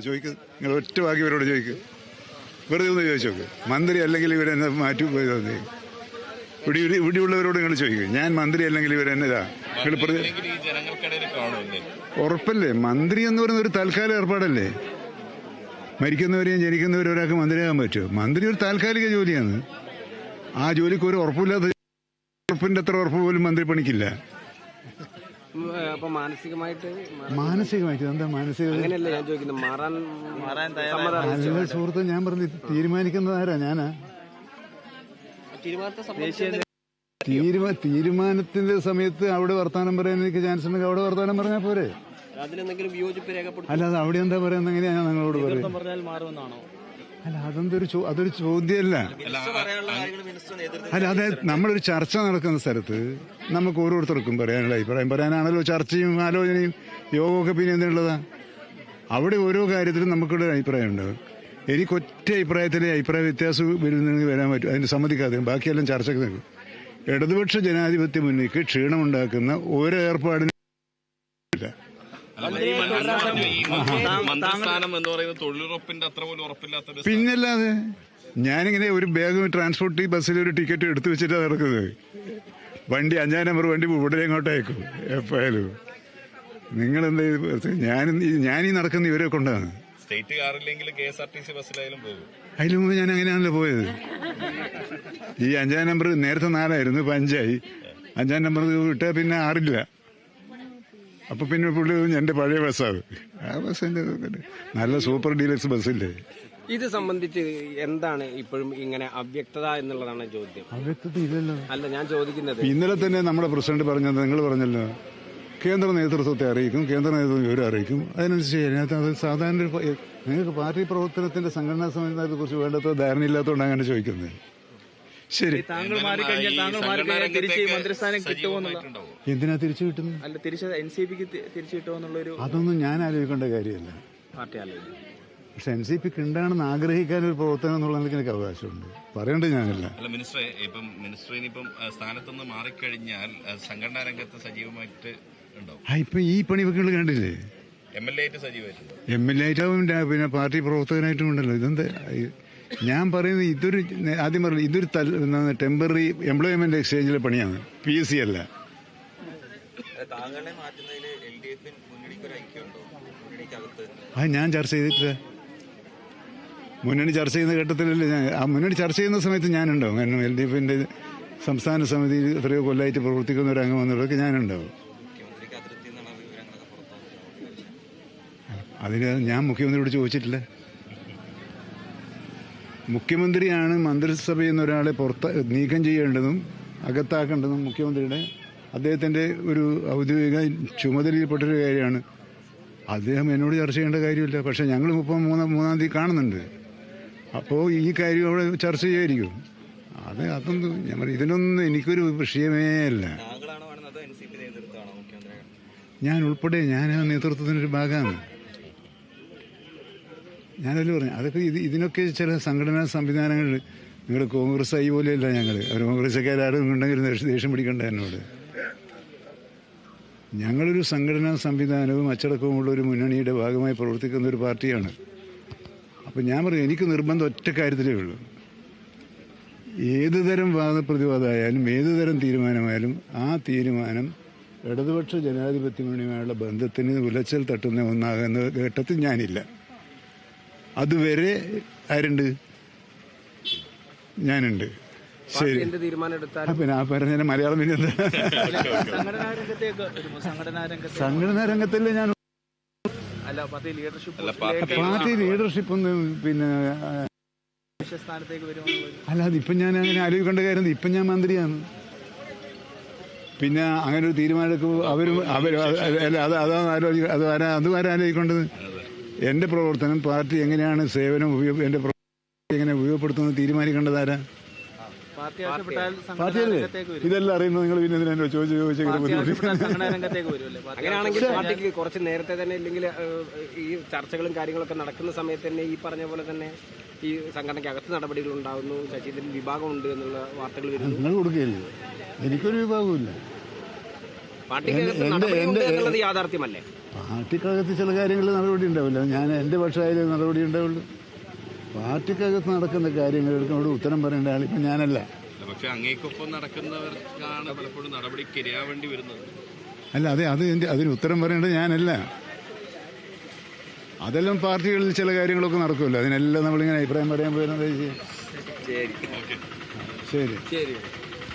ചോദിക്കും, നിങ്ങൾ ഒറ്റ വാക്കി ഇവരോട് ചോദിക്കും, വെറുതെ ഒന്ന് ചോദിച്ചു നോക്ക്. മന്ത്രി അല്ലെങ്കിൽ ഇവരെന്നെ മാറ്റി പോയി തോന്നി. ഇവിടെയുള്ളവരോട് നിങ്ങൾ ചോദിക്കും, ഞാൻ മന്ത്രി അല്ലെങ്കിൽ ഇവരെന്നതാ ഉറപ്പല്ലേ? മന്ത്രി എന്ന് പറയുന്ന ഒരു തൽക്കാല ഏർപ്പാടല്ലേ. മരിക്കുന്നവരെയും ജനിക്കുന്നവരും ഒരാൾക്ക് മന്ത്രിയാകാൻ പറ്റുമോ? മന്ത്രി ഒരു താൽക്കാലിക ജോലിയാണ്. ആ ജോലിക്ക് ഒരു ഉറപ്പില്ലാത്ത, ഉറപ്പിന്റെ അത്ര ഉറപ്പ് പോലും മന്ത്രി പണിക്കില്ല. മാനസികമായിട്ട് എന്താ മാനസിക സുഹൃത്ത്, ഞാൻ പറഞ്ഞു തീരുമാനിക്കുന്നത് ആരാ? ഞാനാ. തീരുമാനത്തിന്റെ സമയത്ത് അവിടെ വർത്താനം പറയാൻ എനിക്ക് ചാൻസ് ഉണ്ടെങ്കിൽ അവിടെ വർത്താനം പറഞ്ഞാൽ പോരെ. അല്ലാതെ അവിടെ എന്താ പറയുന്നത്? എങ്ങനെയാ നിങ്ങളോട് പറയുന്നത്? അല്ല, അതൊരു ചോദ്യമല്ല. അല്ല, അതായത് നമ്മളൊരു ചർച്ച നടക്കുന്ന സ്ഥലത്ത് നമുക്ക് ഓരോരുത്തർക്കും പറയാനുള്ള അഭിപ്രായം പറയാനാണല്ലോ ചർച്ചയും ആലോചനയും യോഗമൊക്കെ. പിന്നെ എന്തിനുള്ളതാ? അവിടെ ഓരോ കാര്യത്തിലും നമുക്കുള്ള അഭിപ്രായം ഉണ്ടാവും. എനിക്കൊറ്റ അഭിപ്രായത്തിലെ അഭിപ്രായ വ്യത്യാസം വരുന്നെങ്കിൽ വരാൻ പറ്റും, അതിന് സമ്മതിക്കാതെ ബാക്കിയെല്ലാം ചർച്ചയ്ക്ക് നിൽക്കും. ഇടതുപക്ഷ ജനാധിപത്യ മുന്നണിക്ക് ക്ഷീണമുണ്ടാക്കുന്ന ഓരോ ഏർപ്പാടിനും പിന്നല്ലാതെ ഞാനിങ്ങനെ ഒരു ബാഗ് ട്രാൻസ്പോർട്ട് ബസ്സിൽ ഒരു ടിക്കറ്റ് എടുത്തു വെച്ചിട്ടാണ് നടക്കുന്നത്. വണ്ടി 5-ാം നമ്പർ വണ്ടി ഉടനെ അങ്ങോട്ട് അയക്കും. എപ്പോഴും നിങ്ങളെന്താ ഞാനീ നടക്കുന്ന ഇവരെ കൊണ്ടാണ്. അതിന് മുമ്പ് ഞാൻ അങ്ങനെയാണല്ലോ പോയത്. ഈ 5-ാം നമ്പർ നേരത്തെ 4 ഇപ്പൊ 5 5-ാം നമ്പർ വിട്ടാൽ പിന്നെ 6 അപ്പൊ പിന്നെ പുള്ളി എന്റെ പഴയ ബസ്സാണ്. ആ ബസ്സിന്റെ നല്ല സൂപ്പർ ഡീലക്സ് ബസ്സില്ലേ. ഇത് സംബന്ധിച്ച് എന്താണ് ഇപ്പോഴും ഇങ്ങനെ അവ്യക്തത എന്നുള്ളതാണ് ചോദ്യം. അവ്യക്തത ഇല്ലല്ലോ. അല്ല, ഞാൻ ചോദിക്കുന്നത്, ഇന്നലെ തന്നെ നമ്മുടെ പ്രസിഡന്റ് പറഞ്ഞത് നിങ്ങൾ പറഞ്ഞല്ലോ, കേന്ദ്ര നേതൃത്വത്തെ അറിയിക്കും, കേന്ദ്ര നേതൃത്വം ഇവരെ അറിയിക്കും. അതിനനുസരിച്ച് അതിനകത്ത് അത് സാധാരണ നിങ്ങൾക്ക് പാർട്ടി പ്രവർത്തനത്തിന്റെ സംഘടനാ സംവിധാനത്തെ കുറിച്ച് വേണ്ടത്ര ധാരണയില്ലാത്തതുകൊണ്ട് അങ്ങനെ ചോദിക്കുന്നത്. ശരി, എന്തിനാ തിരിച്ചു കിട്ടുന്നത്? അതൊന്നും ഞാൻ ആലോചിക്കേണ്ട കാര്യമല്ല. പക്ഷെ NCP ഉണ്ടാണെന്ന് ആഗ്രഹിക്കാൻ ഒരു പ്രവർത്തനം എന്നുള്ള എനിക്ക് അവകാശമുണ്ട്. പറയേണ്ടത് ഞാനല്ല. സ്ഥാനത്തുനിന്ന് മാറിക്കഴിഞ്ഞാൽ സംഘടനാ രംഗത്ത് സജീവമായിട്ട് ഇപ്പൊ ഈ പണി വെക്കുന്നത് കണ്ടില്ലേ? MLA ആയിട്ടാവും, പിന്നെ പാർട്ടി പ്രവർത്തകനായിട്ടും ഉണ്ടല്ലോ. ഇതെന്താ ഞാൻ പറയുന്നത്? ആദ്യം പറഞ്ഞു ഇതൊരു ടെമ്പററി എംപ്ലോയ്മെന്റ് എക്സ്ചേഞ്ചിലെ പണിയാണ്, PSC അല്ല. ഞാൻ ചർച്ച ചെയ്തിട്ടില്ല. മുന്നണി ചർച്ച ചെയ്യുന്ന ഘട്ടത്തിലല്ലേ ഞാൻ. ആ മുന്നണി ചർച്ച ചെയ്യുന്ന സമയത്ത് ഞാനുണ്ടാവും. കാരണം LDFന്റെ സംസ്ഥാന സമിതിയിൽ എത്രയോ കൊല്ലമായിട്ട് പ്രവർത്തിക്കുന്ന ഒരു അംഗം വന്നവരൊക്കെ ഞാനുണ്ടാവും. അതിന് ഞാൻ മുഖ്യമന്ത്രിയോട് ചോദിച്ചിട്ടില്ല. മുഖ്യമന്ത്രിയാണ് മന്ത്രിസഭയിൽ നിന്ന് ഒരാളെ നീക്കം ചെയ്യേണ്ടതും അകത്താക്കേണ്ടതും മുഖ്യമന്ത്രിയുടെ അദ്ദേഹത്തിന്റെ ഒരു ഔദ്യോഗിക ചുമതലയിൽപ്പെട്ടൊരു കാര്യമാണ്. അദ്ദേഹം എന്നോട് ചർച്ച ചെയ്യേണ്ട കാര്യമില്ല. പക്ഷെ ഞങ്ങൾ 3-ാം തീയതി കാണുന്നുണ്ട്. അപ്പോൾ ഈ കാര്യം അവിടെ ചർച്ച ചെയ്യായിരിക്കും. അതൊന്നും ഞാൻ പറയും, ഇതിനൊന്നും എനിക്കൊരു വിഷയമേ അല്ല. ഞാൻ ഉൾപ്പെടെ ഞാൻ ആ നേതൃത്വത്തിനൊരു ഭാഗമാണ്. ഞാനല്ലേ പറഞ്ഞു, അതൊക്കെ ഇതിനൊക്കെ ചില സംഘടനാ സംവിധാനങ്ങൾ. നിങ്ങൾ കോൺഗ്രസ് ആയി പോലെയല്ല ഞങ്ങൾ. അവർ കോൺഗ്രസ്സുകാരും ഉണ്ടെങ്കിൽ ദേഷ്യം പിടിക്കണ്ട എന്നോട്. ഞങ്ങളൊരു സംഘടനാ സംവിധാനവും അച്ചടക്കവുമുള്ള ഒരു മുന്നണിയുടെ ഭാഗമായി പ്രവർത്തിക്കുന്ന ഒരു പാർട്ടിയാണ്. അപ്പം ഞാൻ പറയും, എനിക്ക് നിർബന്ധം ഒറ്റ കാര്യത്തിലേ ഉള്ളൂ. ഏത് തരം വാദപ്രതിവാദമായാലും ഏത് തരം തീരുമാനമായാലും ആ തീരുമാനം ഇടതുപക്ഷ ജനാധിപത്യ മുന്നണിയുമായുള്ള ബന്ധത്തിന് ഉലച്ചൽ തട്ടുന്ന ഒന്നാകുന്ന ഘട്ടത്തിൽ ഞാനില്ല. അതുവരെ ആരുണ്ട്? ഞാനുണ്ട്. ശരി, പിന്നെ ആ പറഞ്ഞ മലയാളം പിന്നെ എന്താ? സംഘടനാ രംഗത്തല്ലേ ഞാൻ. പാർട്ടി ലീഡർഷിപ്പ് ഒന്നും പിന്നെ അല്ലാതെ ഇപ്പം ഞാൻ അങ്ങനെ ആലോചിക്കേണ്ട കാര്യം. ഇപ്പം ഞാൻ മന്ത്രിയാണ്. പിന്നെ അങ്ങനെ ഒരു തീരുമാനം അതാണ് ആലോചിക്കുക. അതും ആലോചിക്കേണ്ടത്. എന്റെ പ്രവർത്തനം പാർട്ടി എങ്ങനെയാണ് സേവനം എന്റെ പ്രവർത്തനം എങ്ങനെ ഉപയോഗപ്പെടുത്തുന്നത് തീരുമാനിക്കേണ്ടതാരാ? പാർട്ടിയല്ലേ? ഇതെല്ലാം അറിയുന്നത് നിങ്ങൾ പിന്നെ എന്തിനാ പാർട്ടിക്ക് കുറച്ച് നേരത്തെ തന്നെ, ഇല്ലെങ്കിൽ ഈ ചർച്ചകളും കാര്യങ്ങളൊക്കെ നടക്കുന്ന സമയത്ത് തന്നെ ഈ പറഞ്ഞ പോലെ തന്നെ ഈ സംഘടനയ്ക്ക് അകത്ത് നടപടികൾ ഉണ്ടാകുന്നു, ശശീന്ദ്രൻ വിഭാഗമുണ്ട് എന്നുള്ള വാർത്തകൾ വരുന്നു. നിങ്ങൾ കൊടുക്കുകയല്ലേ? എനിക്കൊരു വിഭാഗമില്ല. പാർട്ടിക്ക് അകത്ത് നടപടിയുണ്ട് എന്നുള്ളത് യാഥാർത്ഥ്യമല്ലേ? പാർട്ടിക്കകത്ത് ചില കാര്യങ്ങളിൽ നടപടി ഉണ്ടാവില്ല. ഞാൻ എൻ്റെ പക്ഷമായാലും നടപടി ഉണ്ടാവുള്ളൂ. പാർട്ടിക്കകത്ത് നടക്കുന്ന കാര്യങ്ങൾ എടുക്കുന്നതോട് ഉത്തരം പറയേണ്ട ആളിപ്പം ഞാനല്ല. പക്ഷെ അങ്ങേക്കൊപ്പം നടക്കുന്നവർക്കാണ് പലപ്പോഴും നടപടിക്ക് ഇരയാവേണ്ടി വരുന്നത്. അല്ല, അതിന് ഉത്തരം പറയേണ്ടത് ഞാനല്ല. അതെല്ലാം പാർട്ടികളിൽ ചില കാര്യങ്ങളൊക്കെ നടക്കുമല്ലോ. അതിനെല്ലാം നമ്മളിങ്ങനെ അഭിപ്രായം പറയാൻ പോയിരുന്നത്. ശരി ശരി ശരി